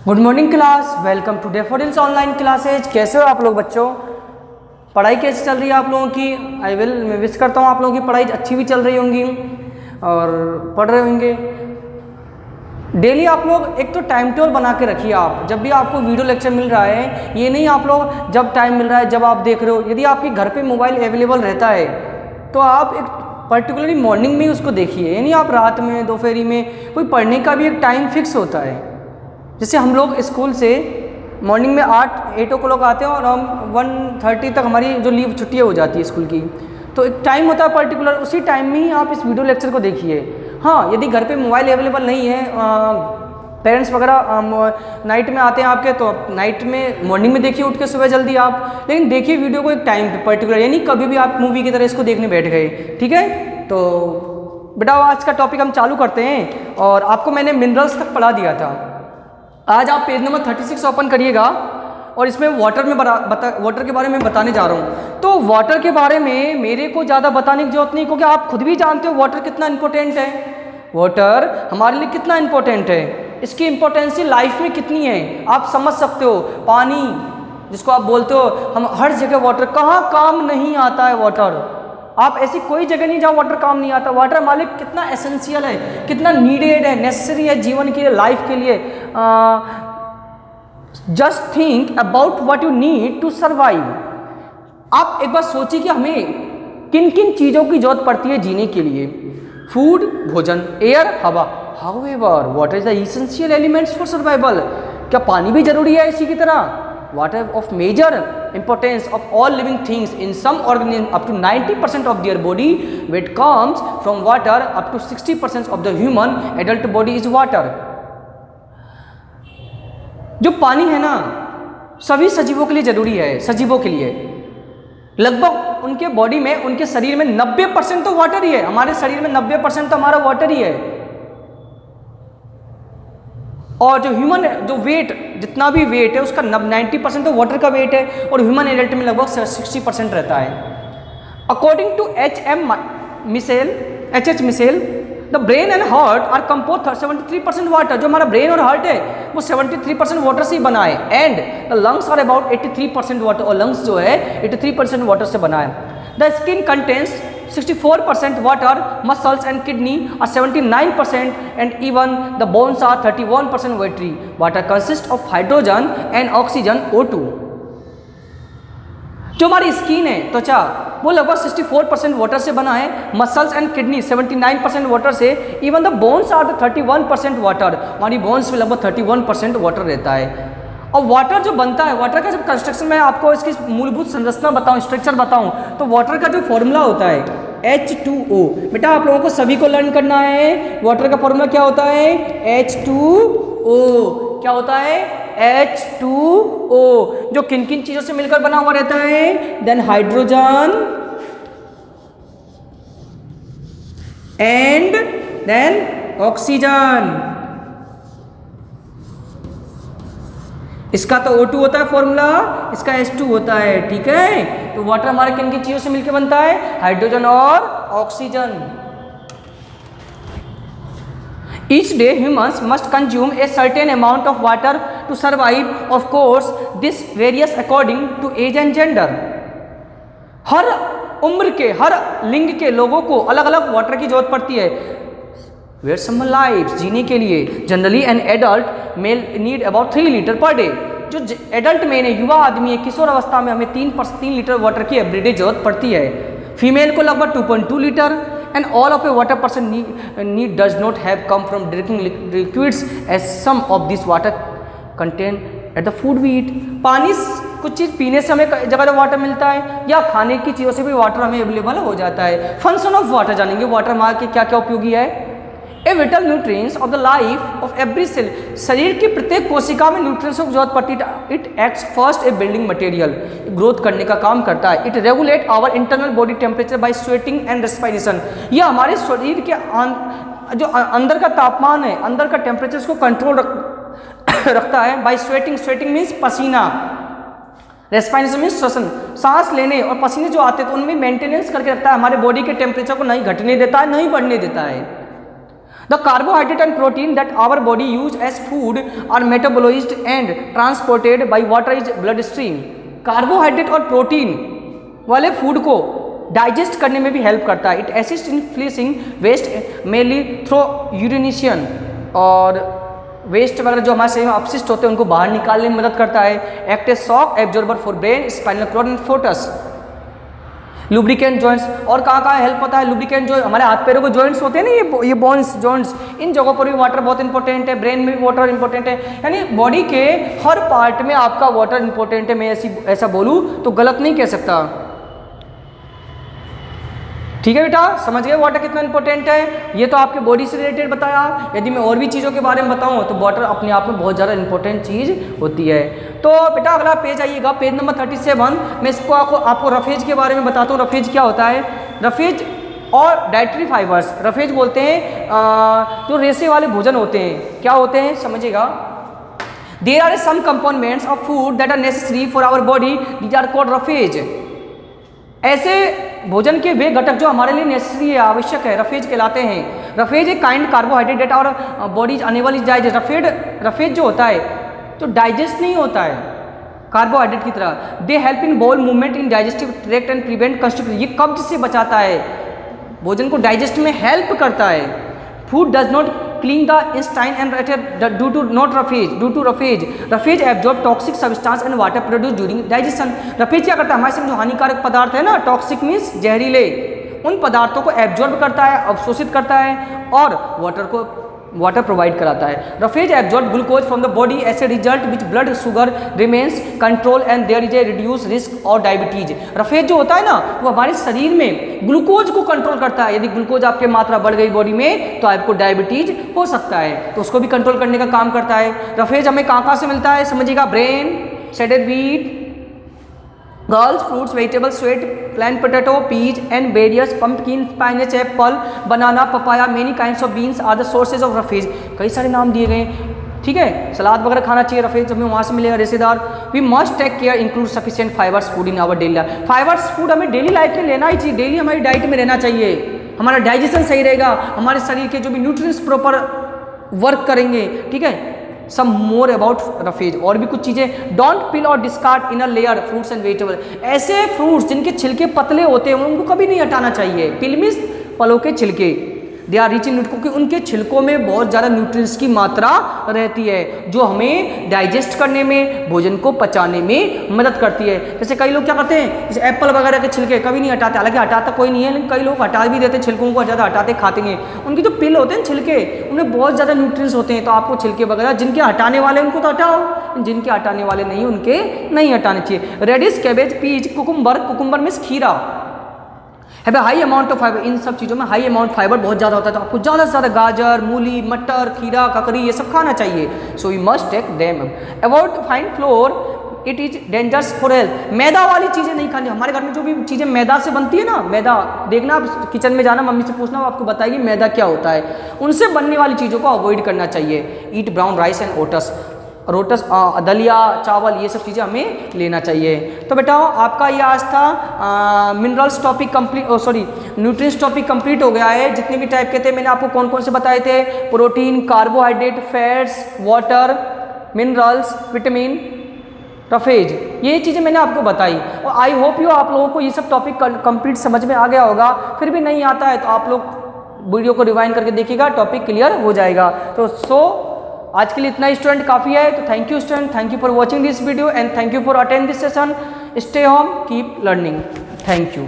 Good morning class, welcome to Daffodils online classes. कैसे हो आप लोग बच्चों? पढ़ाई कैसे चल रही है आप लोगों की? मैं विश करता हूँ आप लोगों की पढ़ाई अच्छी भी चल रही होंगी और पढ़ रहे होंगे। डेली आप लोग एक तो टाइम टेबल बना के रखिए। आप जब भी आपको वीडियो लेक्चर मिल रहा है, ये नहीं आप लोग जब टाइम मिल रहा है जब आप देख रहे हो। यदि आपके घर पे मोबाइल अवेलेबल रहता है तो आप एक पर्टिकुलरली मॉर्निंग में ही उसको देखिए, यानी आप रात में दोपहरी में कोई पढ़ने का भी एक टाइम फिक्स होता है। जैसे हम लोग स्कूल से मॉर्निंग में 8 o'clock आते हैं और हम 1:30 तक हमारी जो लीव छुट्टियाँ हो जाती है स्कूल की, तो एक टाइम होता है पर्टिकुलर, उसी टाइम में ही आप इस वीडियो लेक्चर को देखिए। हाँ, यदि घर पे मोबाइल अवेलेबल नहीं है, पेरेंट्स वगैरह नाइट में आते हैं आपके, तो नाइट में मॉर्निंग में देखिए उठ के सुबह जल्दी आप, लेकिन देखिए वीडियो को एक टाइम पे पर्टिकुलर, यानी कभी भी आप मूवी की तरह इसको देखने बैठ गए। ठीक है, तो बेटा आज का टॉपिक हम चालू करते हैं और आपको मैंने मिनरल्स तक पढ़ा दिया था। आज आप पेज नंबर 36 ओपन करिएगा और इसमें वाटर के बारे में बताने जा रहा हूँ। तो वाटर के बारे में मेरे को ज़्यादा बताने की जरूरत नहीं, क्योंकि आप खुद भी जानते हो वाटर कितना इंपॉर्टेंट है। वाटर हमारे लिए कितना इंपॉर्टेंट है, इसकी इंपॉर्टेंस लाइफ में कितनी है आप समझ सकते हो। पानी जिसको आप बोलते हो, हम हर जगह वाटर, कहाँ काम नहीं आता है वाटर। आप ऐसी कोई जगह नहीं जहाँ वाटर काम नहीं आता। वाटर हमारे लिए कितना एसेंशियल है, कितना नीडेड है, नेसेसरी है जीवन के लिए, लाइफ के लिए। Just think about what you need to survive. आप एक बार सोचिए कि हमें किन किन चीज़ों की जरूरत पड़ती है जीने के लिए। फूड भोजन, एयर हवा। However water is the essential elements for survival. क्या पानी भी जरूरी है इसी की तरह? Water of major importance of all living things. In some organisms up to 90% of their body weight comes from water, up to 60% of the human adult body is water. जो पानी है ना, सभी सजीवों के लिए जरूरी है। सजीवों के लिए लगभग उनके बॉडी में, उनके शरीर में 90% तो वाटर ही है। हमारे शरीर में 90% तो हमारा वाटर ही है। और जो ह्यूमन जो वेट, जितना भी वेट है उसका 90% तो वाटर का वेट है, और ह्यूमन एडल्ट में लगभग 60% रहता है। According to H.H. Mitchell, the brain and heart are compose 73% water. जो हमारा ब्रेन और हार्ट है वो 73% वाटर से ही बना है। And the lungs are about 83% water, और लंग्स जो है 83% वाटर से बना है। The skin contains 64% water, muscles and kidney are 79%, and even the bones are 31% watery. Water consists of hydrogen and oxygen, O2. जो हमारी स्किन है, त्वचा, वो लगभग 64% वाटर से बना है। मसल्स एंड किडनी 79% वाटर से। Even the bones are the 31% water. हमारी बोन्स में लगभग 31% वाटर रहता है। और वाटर जो बनता है, वाटर का जब कंस्ट्रक्शन में आपको इसकी मूलभूत संरचना बताऊं, स्ट्रक्चर बताऊं, तो वाटर का जो फॉर्मूला होता है H2O। बेटा आप लोगों को सभी को लर्न करना है। वाटर का फॉर्मूला क्या होता है? H2O। क्या होता है? H2O। जो किन किन चीजों से मिलकर बना हुआ रहता है? Then hydrogen and then oxygen. इसका तो O2 होता है फॉर्मूला, इसका H2 होता है। ठीक है, तो वाटर हमारे किन किन चीजों से मिलकर बनता है? हाइड्रोजन और oxygen. Each day humans must consume a certain amount of water to survive. Of course this varies according to age and gender. हर उम्र के, हर लिंग के लोगों को अलग अलग वाटर की जरूरत पड़ती है। वेयर समवन लाइव्स, जीने के लिए। Generally an adult mail need about 3 litre per day. जो एडल्ट मेन है, युवा आदमी है, किशोर अवस्था में हमें 3 लीटर वाटर की एवरीडे जरूरत पड़ती है। फीमेल को लगभग 2.2 litre. And all of a water person need does not have come from drinking liquids, as some of this water content at the food we eat. पानी कुछ चीज़ पीने से हमें जगह वाटर मिलता है, या खाने की चीज़ों से भी वाटर हमें अवेलेबल हो जाता है। फंक्शन ऑफ वाटर जानेंगे, वाटर हमारे के क्या क्या उपयोगी है। A vital nutrients of the life of every cell. शरीर की प्रत्येक कोशिका में न्यूट्रिएंट्स की जरूरत पड़ती है। It acts first a building material, growth करने का काम करता है। It regulate our internal body temperature by sweating and respiration. यह हमारे शरीर के जो अंदर का तापमान है, अंदर का टेम्परेचर को कंट्रोल रखता है। बाय स्वेटिंग, स्वेटिंग मीन्स पसीना, रेस्पिरेशन मीन्स श्वसन, सांस लेने और पसीने जो आते हैं तो उनमें मेंटेनेंस करके रखता है। हमारे बॉडी के टेम्परेचर को नहीं घटने देता है, नहीं बढ़ने देता है। The carbohydrate and protein that our body use as food are metabolised and transported by water is blood stream. Carbohydrate और प्रोटीन वाले फूड को डाइजेस्ट करने में भी हेल्प करता है। It assist in flushing waste mainly through urination, और waste वगैरह जो हमारे शरीर में अपशिष्ट होते हैं उनको बाहर निकालने में मदद करता है। Act as shock absorber for brain, spinal cord and foetus. Lubricant joints, और कहाँ हेल्प होता है लुब्रिकेंट, जो हमारे हाथ पैरों के जॉइंट्स होते हैं ना, ये बोन्स जॉइंट्स, इन जगहों पर भी वाटर बहुत इंपॉर्टेंट है। ब्रेन में भी वाटर इंपॉर्टेंट है, यानी बॉडी के हर पार्ट में आपका वाटर इंपॉर्टेंट है। मैं ऐसा बोलूँ तो गलत नहीं कह सकता। ठीक है बेटा, समझ गए वाटर कितना इंपॉर्टेंट है। ये तो आपके बॉडी से रिलेटेड बताया। यदि मैं और भी चीज़ों के बारे में बताऊं तो वाटर अपने आप में बहुत ज़्यादा इंपॉर्टेंट चीज़ होती है। तो बेटा अगला पेज आइएगा, पेज नंबर 37। मैं इसको आपको रफेज के बारे में बताता हूँ। रफेज क्या होता है? रफेज और डाइटरी फाइबर्स, रफेज बोलते हैं जो रेशे वाले भोजन होते हैं। क्या होते हैं समझिएगा, there are some components of food that are necessary for our body, these are called roughage. ऐसे भोजन के वे घटक जो हमारे लिए नेसेसरी है, आवश्यक है, रफेज कहलाते हैं। रफेज एक काइंड कार्बोहाइड्रेट डेटा और body enable is digest. Roughage जो होता है तो डाइजेस्ट नहीं होता है कार्बोहाइड्रेट की तरह। दे हेल्प इन बोल movement in digestive tract and prevent constipation. ये कब्ज से बचाता है, भोजन को डाइजेस्ट में हेल्प करता है। Food does not clean the intestine and due to not roughage. Roughage absorb toxic substance and water produce during digestion. Roughage क्या करता है, हमारे जो हानिकारक पदार्थ है ना, टॉक्सिक मीन्स जहरीले, उन पदार्थों को एब्जॉर्ब करता है, अवशोषित करता है और वाटर प्रोवाइड कराता है। Roughage absorb glucose from the body as a result which blood sugar remains control and there is a reduce risk और डायबिटीज। रफेज जो होता है ना वो हमारे शरीर में ग्लूकोज को कंट्रोल करता है। यदि ग्लूकोज आपके मात्रा बढ़ गई बॉडी में तो आपको डायबिटीज हो सकता है, तो उसको भी कंट्रोल करने का काम करता है। रफेज हमें कहाँ से मिलता है समझिएगा, bran, shredded wheat, girls, fruits, vegetables, sweet, plant potato, peas and various pumpkin, spinach, apple, banana, papaya, many kinds of beans are the sources of roughage. कई सारे नाम दिए गए, ठीक है। सलाद वगैरह खाना चाहिए, रफेज हमें वहाँ से मिलेगा रेशेदार। We must take care include sufficient fibres food in our daily life. Fibres food हमें डेली लाइफ में लेना ही चाहिए, डेली हमारी डाइट में रहना चाहिए। हमारा डाइजेशन सही रहेगा, हमारे शरीर के जो भी न्यूट्रिएंट्स प्रॉपर वर्क करेंगे, ठीक है। सम मोर अबाउट रफेज, और भी कुछ चीज़ें। डोंट पिल और discard inner layer fruits and vegetable. ऐसे फ्रूट्स जिनके छिलके पतले होते हैं उनको कभी नहीं हटाना चाहिए। पिल मीन्स फलों के छिलके। They are rich in nutrients, क्योंकि उनके छिलकों में बहुत ज़्यादा न्यूट्रिएंट्स की मात्रा रहती है जो हमें डाइजेस्ट करने में, भोजन को पचाने में मदद करती है। जैसे कई लोग क्या करते हैं, जैसे एप्पल वगैरह के छिलके कभी नहीं हटाते, हालांकि हटाता कोई नहीं है, लेकिन कई लोग हटा भी देते हैं, छिलकों को ज़्यादा हटाते खाते हैं। उनकी जो पिल होते हैं छिलके, उनमें बहुत ज़्यादा न्यूट्रिएंट्स होते हैं, तो आपको छिलके वगैरह जिनके हटाने वाले उनको तो हटाओ, जिनके हटाने वाले नहीं उनके नहीं हटाने चाहिए। Radish, cabbage, peas, cucumber means खीरा है हाई अमाउंट ऑफ फाइबर। इन सब चीज़ों में हाई अमाउंट फाइबर बहुत ज़्यादा होता है, तो आपको ज़्यादा से ज़्यादा गाजर, मूली, मटर, खीरा, ककड़ी ये सब खाना चाहिए। So you must take them. Avoid fine flour, it is dangerous for health. मैदा वाली चीज़ें नहीं खानी। हमारे घर में जो भी चीज़ें मैदा से बनती है ना, मैदा देखना, आप किचन में जाना, मम्मी से पूछना, वो आपको बताएगी मैदा क्या होता है। उनसे बनने वाली चीज़ों को अवॉइड करना चाहिए। ईट ब्राउन राइस एंड ओट्स, दलिया, चावल, ये सब चीज़ें हमें लेना चाहिए। तो बेटा आपका ये आज था minerals topic complete, nutrients topic complete हो गया है। जितने भी टाइप के थे मैंने आपको कौन कौन से बताए थे, protein, carbohydrate, fats, water, minerals, vitamin, roughage, ये चीज़ें मैंने आपको बताई। और आई होप यू आप लोगों को ये सब टॉपिक कंप्लीट समझ में आ गया होगा। फिर भी नहीं आता है तो आप लोग वीडियो को रिवाइंड करके देखिएगा, टॉपिक क्लियर हो जाएगा। तो आज के लिए इतना स्टूडेंट काफ़ी है। तो thank you student, thank you for watching this video and thank you for attend this session. Stay home, keep learning. Thank you.